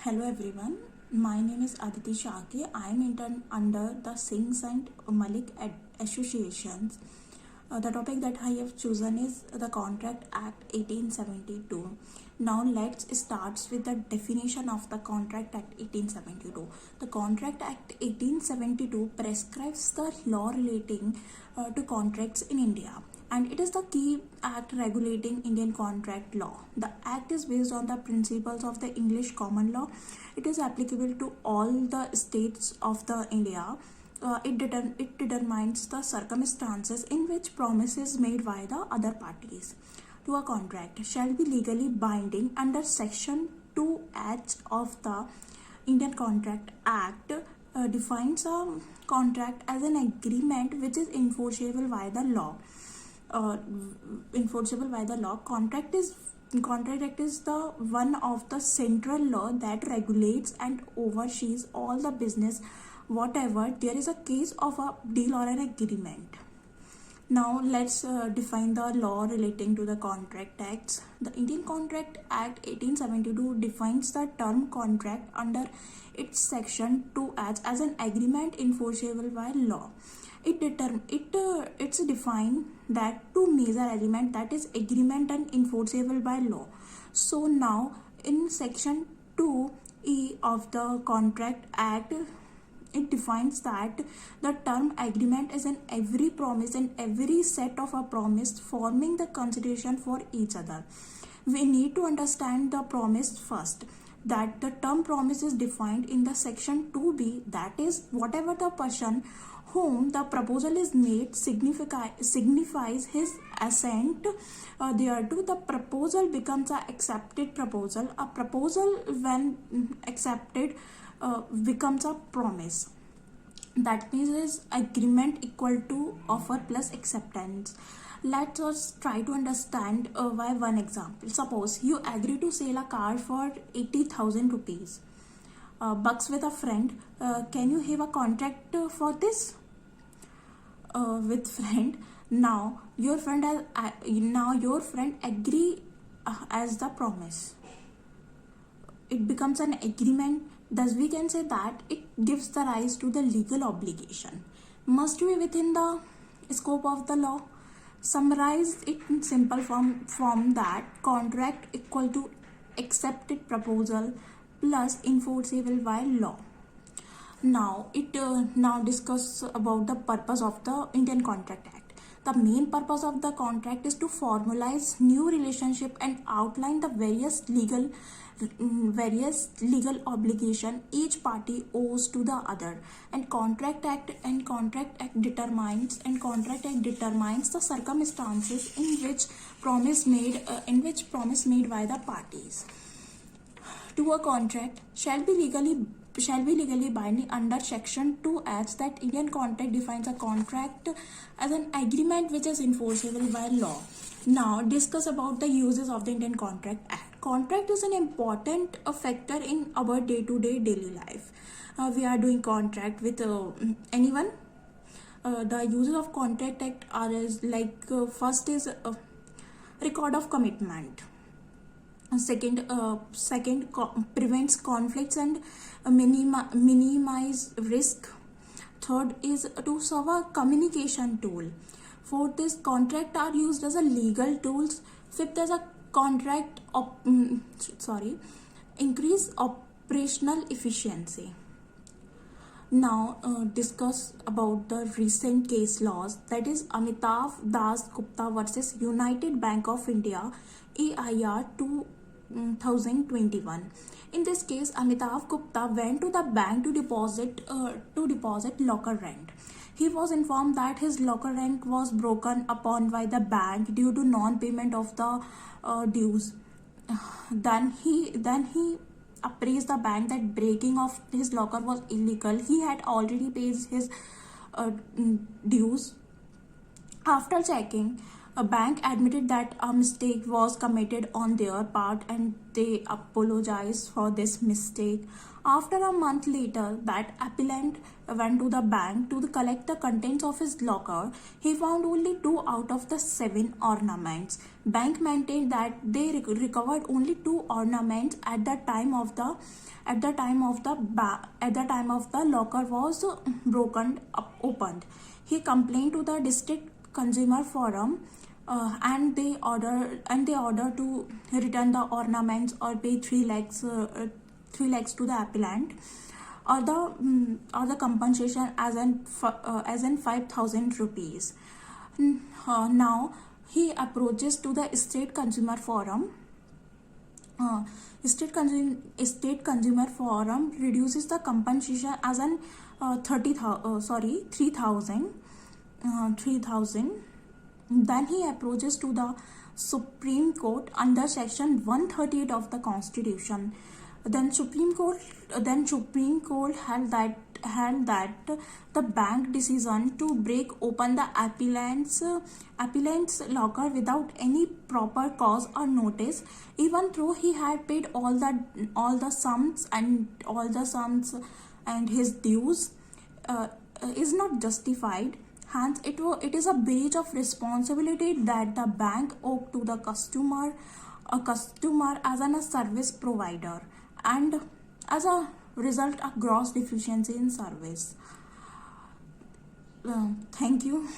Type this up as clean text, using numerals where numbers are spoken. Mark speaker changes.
Speaker 1: Hello everyone, my name is Aditi Shake. I am intern under the Singhs and Malik Associations. The topic that I have chosen is the Contract Act 1872. Now let's start with the definition of the Contract Act 1872. The Contract Act 1872 prescribes the law relating to contracts in India, and it is the key act regulating Indian contract law. The act is based on the principles of the English common law. It is applicable to all the states of the India. It determines the circumstances in which promises made by the other parties to a contract shall be legally binding under Section 2H of the Indian Contract Act. Defines a contract as an agreement which is enforceable by the law. Contract act is the one of the central law that regulates and oversees all the business whatever there is a case of a deal or an agreement. Now let's define the law relating to the contract acts. The Indian Contract Act 1872 defines the term contract under its section 2H as an agreement enforceable by law. It's defined that two major elements, that is agreement and enforceable by law. So now in section 2E of the Contract Act, it defines that the term agreement is in every promise and every set of a promise forming the consideration for each other. We need to understand the promise first. That the term promise is defined in the section 2B, that is whatever the person whom the proposal is made signifies his assent thereto. The proposal becomes an accepted proposal. A proposal when accepted becomes a promise. That means is agreement equal to offer plus acceptance. Let us try to understand by one example. Suppose you agree to sell a car for 80,000 rupees. Bucks with a friend. Can you have a contract for this? With friend. Now your friend agree as the promise. It becomes an agreement. Thus we can say that it gives the rise to the legal obligation. Must be within the scope of the law. Summarize it in simple form that contract equal to accepted proposal plus enforceable by law. Now now discuss about the purpose of the Indian Contract Act. The main purpose of the contract is to formalize new relationship and outline the various legal obligation each party owes to the other. And Contract Act determines the circumstances in which promise made by the parties to a contract shall be legally binding under section 2H. That Indian contract defines a contract as an agreement which is enforceable by law. Now discuss about the uses of the Indian Contract Act. Contract is an important factor in our day-to-day daily life. We are doing contract with anyone. The uses of Contract Act are as like first is record of commitment. Second, prevents conflicts and minimize risk. Third is to serve a communication tool. Fourth is contract are used as a legal tools. Fifth is a increase operational efficiency. Now discuss about the recent case laws, that is Amitav Das Gupta versus United Bank of India, AIR 2021. In this case, Amitav Gupta went to the bank to deposit locker rent. He was informed that his locker rent was broken upon by the bank due to non-payment of the dues. Then he appraised the bank that breaking of his locker was illegal. He had already paid his dues. After checking, A bank admitted that a mistake was committed on their part and they apologized for this mistake. After a month later, that appellant went to the bank to collect the contents of his locker. He found only 2 out of the 7 ornaments. Bank maintained that they recovered only 2 ornaments at the time of the locker was broken up, opened. He complained to the district consumer forum, and they order to return the ornaments or pay 3 lakhs to the appellant, or the compensation as in 5,000 rupees. Now he approaches to the state consumer forum. State consumer forum reduces the compensation as an 3,000. Then he approaches to the Supreme Court under Section 138 of the Constitution. Then Supreme Court held that the bank decision to break open the appellant's locker without any proper cause or notice, even though he had paid all the sums and his dues, is not justified. Hence, it is a breach of responsibility that the bank owed to the customer as a service provider, and as a result, a gross deficiency in service. Thank you.